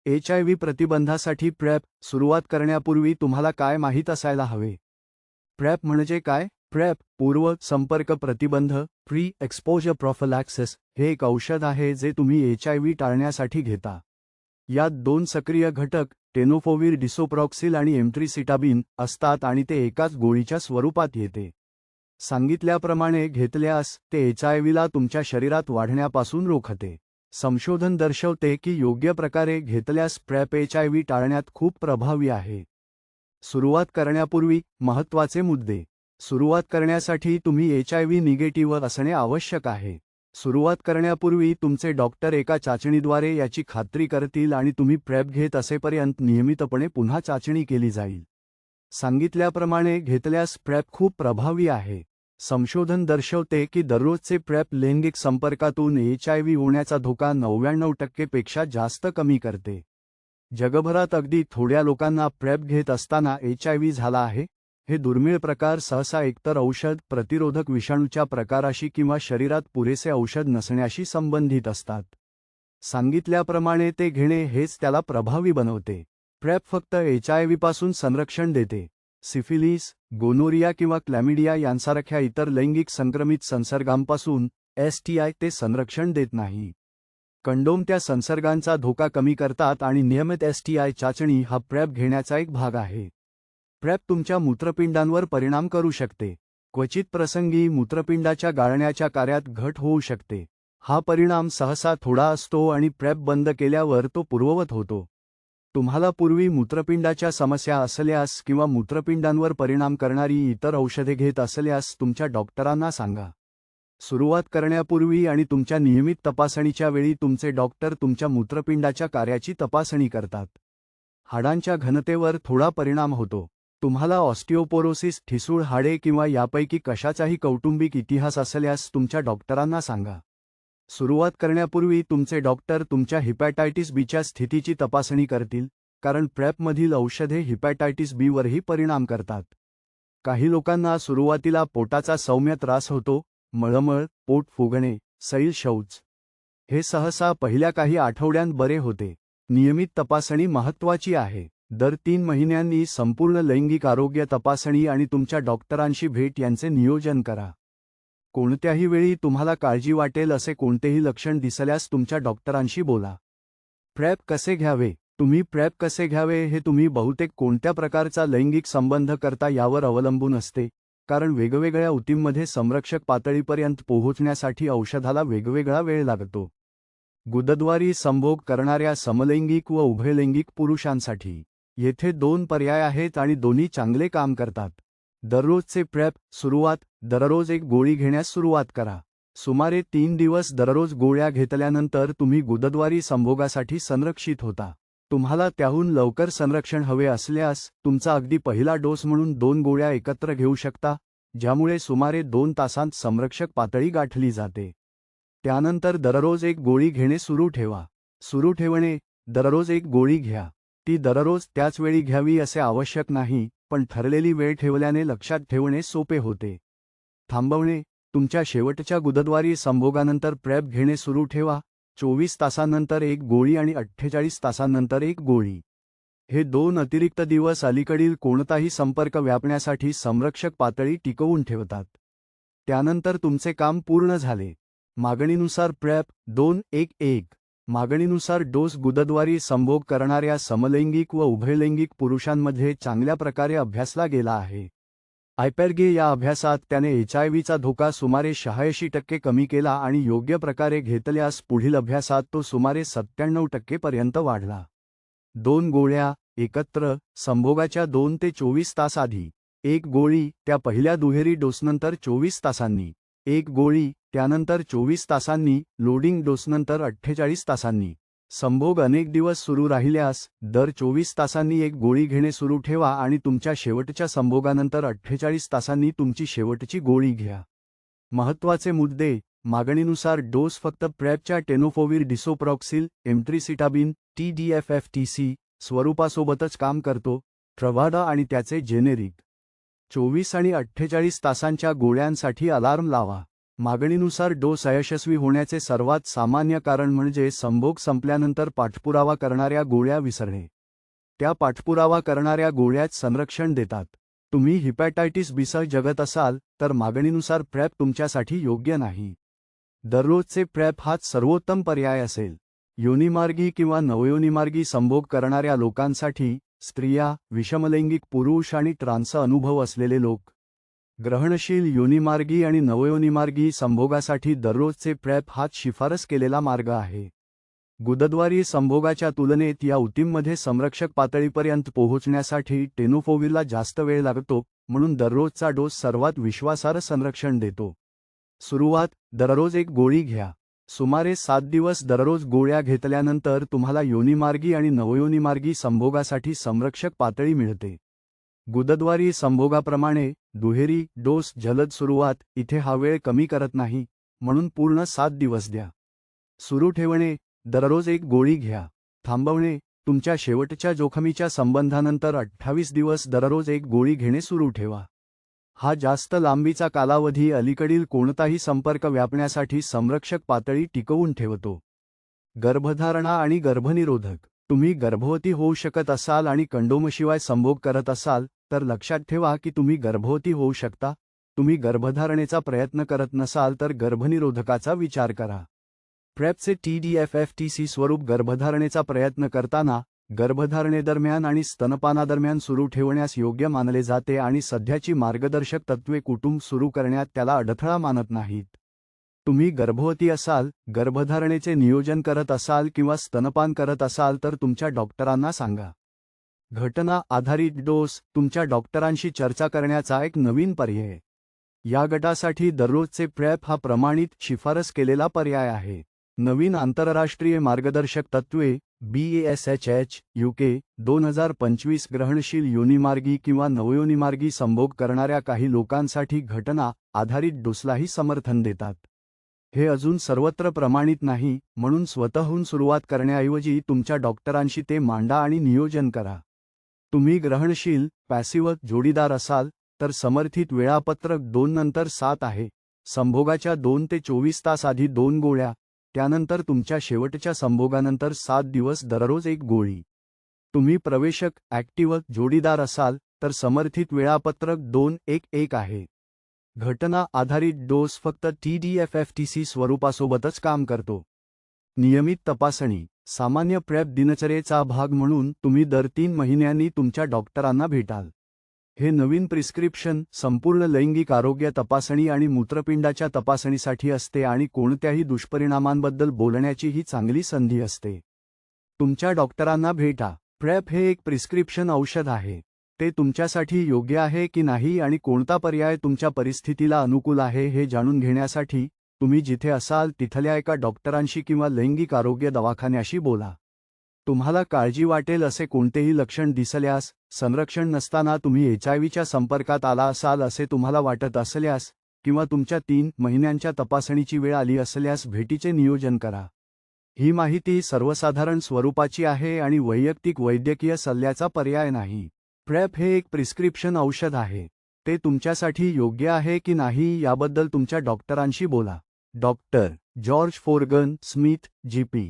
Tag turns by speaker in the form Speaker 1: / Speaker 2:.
Speaker 1: HIV प्रतिबंधासाठी prep सुरुवात करण्यापूर्वी तुम्हाला काय माहीत असायला हवे? प्रेप म्हणजे काय? प्रेप पूर्व संपर्क प्रतिबंध प्री एक्सपोजर प्रॉफिलॅक्सिस हे एक औषध आहे जे तुम्ही HIV टाळण्यासाठी घेता. यात 2 सक्रिय घटक टेनोफोविर डिसोप्रॉक्सिल आणि एम्ट्रिसिटाबिन असतात आणि ते एकाच गोळीच्या स्वरूपात येते. सांगितल्याप्रमाणे घेतल्यास ते HIVला तुमच्या शरीरात वाढण्यापासून रोखते. संशोधन दर्शवते की योग्य प्रकारे घेतल्यास प्रेप HIV टाळण्यात खूप प्रभावी आहे. सुरुवात करण्यापूर्वी महत्त्वाचे मुद्दे. सुरुवात करण्यासाठी तुम्ही HIV निगेटिव्ह असणे आवश्यक आहे. सुरुवात करण्यापूर्वी तुमचे डॉक्टर एका चाचणीद्वारे याची खात्री करतील आणि तुम्ही प्रेप घेत असेपर्यंत नियमितपणे पुन्हा चाचणी केली जाईल. सांगितल्याप्रमाणे घेतल्यास प्रेप खूप प्रभावी आहे. संशोधन दर्शवते की दररोजचे प्रेप लैंगिक संपर्कातून HIV होण्याचा धोका 99% पेक्षा जास्त कमी करते. जगभरात अगदी थोड्या लोकांना प्रेप घेत असताना HIV झाला आहे. हे दुर्मिळ प्रकार सहसा एकतर औषध प्रतिरोधक विषाणूच्या प्रकाराशी किंवा शरीरात पुरेसे औषध नसण्याशी संबंधित असतात. सांगितल्याप्रमाणे ते घेणे हेच त्याला प्रभावी बनवते. प्रेप फक्त HIVपासून संरक्षण देते. सिफिलीस, गोनोरिया किंवा क्लॅमिडिया यांसारख्या इतर लैंगिक संक्रमित संसर्गांपासून STI ते संरक्षण देत नाही. कंडोम त्या संसर्गांचा धोका कमी करतात आणि नियमित STI चाचणी हा प्रेप घेण्याचा एक भाग आहे. प्रेप तुमच्या मूत्रपिंडांवर परिणाम करू शकते. क्वचित प्रसंगी मूत्रपिंडाच्या गाळण्याच्या कार्यात घट होऊ शकते. हा परिणाम सहसा थोडा असतो आणि प्रेप बंद केल्यावर तो पूर्ववत होतो. तुम्हाला पूर्वी मूत्रपिंडाच्या समस्या असल्यास किंवा मूत्रपिंडांवर परिणाम करणारी इतर औषधे घेत असल्यास तुमच्या डॉक्टरांना सांगा. सुरुवात करण्यापूर्वी आणि तुमच्या नियमित तपासणीच्या वेळी तुमचे डॉक्टर तुमच्या मूत्रपिंडाच्या कार्याची तपासणी करतात. हाडांच्या घनतेवर थोडा परिणाम होतो. तुम्हाला ऑस्टिओपोरोसिस, ठिसूळ हाडे किंवा यापैकी कशाचाही कौटुंबिक इतिहास असल्यास तुमच्या डॉक्टरांना सांगा. सुरुवात करण्यापूर्वी तुमचे डॉक्टर तुमच्या हिपॅटायटिस बीच्या स्थितीची तपासणी करतील, कारण प्रेपमधील औषधे हिपॅटायटिस बीवरही परिणाम करतात. काही लोकांना सुरुवातीला पोटाचा सौम्य त्रास होतो, मळमळ, पोट फुगणे, सैल शौच. हे सहसा पहिल्या काही आठवड्यांत बरे होते. नियमित तपासणी महत्त्वाची आहे. दर 3 महिन्यांनी संपूर्ण लैंगिक आरोग्य तपासणी आणि तुमच्या डॉक्टरांशी भेट यांचे नियोजन करा. कोणत्याही वेळी तुम्हाला काळजी वाटेल असे कोणतेही लक्षण दिसल्यास तुमच्या डॉक्टरांशी बोला. प्रेप कसे घ्यावे? तुम्ही प्रेप कसे घ्यावे हे तुम्ही बहुतेक कोणत्या प्रकारचा लैंगिक संबंध करता यावर अवलंबून असते, कारण वेगवेगळ्या ऊतींमध्ये संरक्षक पातळीपर्यंत पोहोचण्यासाठी औषधाला वेगवेगळा वेळ लागतो. गुदद्वारी संभोग करणाऱ्या समलैंगिक व उभयलैंगिक पुरुषांसाठी येथे 2 पर्याय आहेत आणि दोन्ही चांगले काम करतात. दररोजचे प्रेप सुरुवात. दररोज एक गोळी घेण्यास सुरुवात करा. सुमारे 3 दिवस दररोज गोळ्या घेतल्यानंतर तुम्ही गुदद्वारी संभोगासाठी संरक्षित होता. तुम्हाला त्याहून लवकर संरक्षण हवे असल्यास तुमचा अगदी पहिला डोस म्हणून 2 गोळ्या एकत्र घेऊ शकता, ज्यामुळे सुमारे 2 तासांत संरक्षक पातळी गाठली जाते. त्यानंतर दररोज एक गोळी घेणे सुरू ठेवा. सुरू ठेवणे. दररोज एक गोळी घ्या. ती दररोज त्याच वेळी घ्यावी असे आवश्यक नाही, पण ठरलेली वेळ ठेवल्याने लक्षात ठेवणे सोपे होते. थांबवणे. तुमच्या शेवटच्या गुदद्वारी संभोगानंतर प्रेप घेणे सुरू ठेवा. 24 तासांनंतर एक गोळी आणि 48 तासांनंतर एक गोळी. हे 2 अतिरिक्त दिवस अलीकडील कोणताही संपर्क व्यापण्यासाठी संरक्षक पातळी टिकवून ठेवतात. त्यानंतर तुमचे काम पूर्ण झाले. मागणीनुसार प्रेप 2-1-1. मागणीनुसार डोस. गुदद्वारी संभोग करणाऱ्या समलैंगिक व उभयलैंगिक पुरुषांमध्ये चांगल्या प्रकारे अभ्यासला गेला आहे. आयपेरगे या अभ्यासात त्याने HIVचा धोका सुमारे 86% कमी केला आणि योग्य प्रकारे घेतल्यास पुढील अभ्यासात तो सुमारे 97% पर्यंत वाढला. 2 गोळ्या एकत्र. संभोगाच्या 2 ते 24 तास आधी एक गोळी. त्या पहिल्या दुहेरी डोसनंतर 24 तासांनी एक गोळी. त्यानंतर 24 तासांनी. लोडिंग डोसनंतर 48 तासांनी. संभोग अनेक दिवस सुरू राहिल्यास दर 24 तासांनी एक गोळी घेणे सुरू ठेवा आणि तुमच्या शेवटच्या संभोगानंतर 48 तासांनी तुमची शेवटची गोळी घ्या. महत्त्वाचे मुद्दे. मागणीनुसार डोस फक्त प्रेपच्या टेनोफोविर डिसोप्रॉक्सिल, एम्ट्रिसिटाबिन, TDF-FTC स्वरूपासोबतच काम करतो. ट्रव्हाडा आणि त्याचे जेनेरिक. 24 आणि 48 तासांच्या गोळ्यांसाठी अलार्म लावा. मागणीनुसार डोस अयशस्वी होण्याचे सर्वात सामान्य कारण म्हणजे संभोग संपल्यानंतर पाठपुरावा करणाऱ्या गोळ्या विसरणे. त्या पाठपुरावा करणाऱ्या गोळ्याच संरक्षण देतात. तुम्ही हिपॅटायटिस बीसह जगत असाल तर मागणीनुसार प्रेप तुमच्यासाठी योग्य नाही. दररोजचे प्रेप हाच सर्वोत्तम पर्याय असेल. योनिमार्गी किंवा नवयोनिमार्गी संभोग करणाऱ्या लोकांसाठी, स्त्रिया, विषमलैंगिक पुरुष आणि ट्रान्स अनुभव असलेले लोक. ग्रहणशील योनिमार्गी आणि नवयोनिमार्गी संभोगासाठी दररोजचे प्रेप हाच शिफारस केलेला मार्ग आहे. गुदद्वारी संभोगाच्या तुलनेत या ऊतींमध्ये संरक्षक पातळीपर्यंत पोहोचण्यासाठी टेनोफोविरला जास्त वेळ लागतो, म्हणून दररोजचा डोस सर्वात विश्वासार्ह संरक्षण देतो. सुरुवात: दररोज एक गोळी घ्या. सुमारे 7 दिवस दररोज गोळ्या घेतल्यानंतर तुम्हाला योनिमार्गी आणि नवयोनिमार्गी संभोगासाठी संरक्षक पातळी मिळते. गुदद्वारी संभोगाप्रमाणे दुहेरी डोस जलद सुरुवात इथे हा वेळ कमी करत नाही, म्हणून पूर्ण 7 दिवस द्या. सुरू ठेवणे: दररोज एक गोळी घ्या. थांबवणे: तुमच्या शेवटच्या जोखमीच्या संबंधानंतर 28 दिवस दररोज एक गोळी घेणे सुरू ठेवा. हा जास्त लांबीचा कालावधी अलीकडील कोणताही संपर्क व्यापण्यासाठी संरक्षक पातळी टिकवून ठेवतो. गर्भधारणा आणि गर्भनिरोधक: तुम्ही गर्भवती होऊ शकत असाल आणि कंडोमशिवाय संभोग करत असाल तर लक्षात ठेवा की तुम्ही गर्भवती होऊ शकता. तुम्ही गर्भधारणेचा प्रयत्न करत नसाल तर गर्भनिरोधकाचा विचार करा. प्रेपचे TDFFTC स्वरूप गर्भधारणेचा प्रयत्न करताना, गर्भधारणेदरम्यान आणि स्तनपानादरम्यान सुरू ठेवण्यास योग्य मानले जाते आणि सध्याची मार्गदर्शक तत्त्वे कुटुंब सुरू करण्यात त्याला अडथळा मानत नाहीत. तुम्ही गर्भवती असाल, गर्भधारणेचे नियोजन करत असाल किंवा स्तनपान करत असाल तर तुमच्या डॉक्टरांना सांगा. घटना आधारित डोस: तुमच्या डॉक्टरांशी चर्चा करण्याचा एक नवीन पर्याय. या गटासाठी दररोजचे प्रेप हा प्रमाणित शिफारस केलेला पर्याय आहे. नवीन आंतरराष्ट्रीय मार्गदर्शक तत्त्वे BASHH UK 2025 ग्रहणशील योनिमार्गी किंवा नवयोनिमार्गी संभोग करणाऱ्या काही लोकांसाठी घटना आधारित डोसलाही समर्थन देतात. हे अजून सर्वत्र प्रमाणित नाही, म्हणून स्वतःहून सुरुवात करण्याऐवजी तुमच्या डॉक्टरांशी ते मांडा आणि नियोजन करा. तुम्ही ग्रहणशील पॅसिव्ह जोडीदार असाल तर समर्थित वेळापत्रक 2 नंतर 7 आहे. संभोगाच्या 2 ते 24 तास आधी 2 गोळ्या, त्यानंतर तुमच्या शेवटच्या संभोगानंतर 7 दिवस दररोज एक गोळी. तुम्ही प्रवेशक ॲक्टिव्ह जोडीदार असाल तर समर्थित वेळापत्रक 2-1-1 आहे. घटना आधारित डोस फक्त TDFFTC स्वरूपासोबतच काम करतो. नियमित तपासणी: सामान्य प्रेप दिनचर्येचा भाग म्हणून तुम्ही दर 3 महिन्यांनी तुमच्या डॉक्टरांना भेटाल. हे नवीन प्रिस्क्रिप्शन संपूर्ण लैंगिक आरोग्य तपासणी आणि मूत्रपिंडाच्या तपासणीसाठी असते आणि कोणत्याही दुष्परिणामांबद्दल बोलण्याची ही चांगली संधी असते. तुमच्या डॉक्टरांना भेटा. प्रेप हे एक प्रिस्क्रिप्शन औषध आहे. ते तुमच्यासाठी योग्य आहे की नाही आणि कोणता पर्याय तुमच्या परिस्थितीला अनुकूल आहे हे जाणून घेण्यासाठी तुम्ही जिथे असाल तिथल्या एका डॉक्टरांशी किंवा लैंगिक आरोग्य दवाखान्याशी बोला. तुम्हाला काळजी वाटेल असे कोणतेही लक्षण दिसल्यास, संरक्षण नसताना तुम्ही HIVच्या संपर्कात आला असाल असे तुम्हाला वाटत असल्यास, किंवा तुमच्या 3 महिन्यांच्या तपासणीची वेळ आली असल्यास भेटीचे नियोजन करा. ही माहिती सर्वसाधारण स्वरूपाची आहे आणि वैयक्तिक वैद्यकीय सल्ल्याचा पर्याय नाही. प्रेप हे एक प्रिस्क्रिप्शन औषध आहे. ते तुमच्यासाठी योग्य आहे की नाही याबद्दल तुमच्या डॉक्टरांशी बोला. Doctor George Forgan Smith, GP.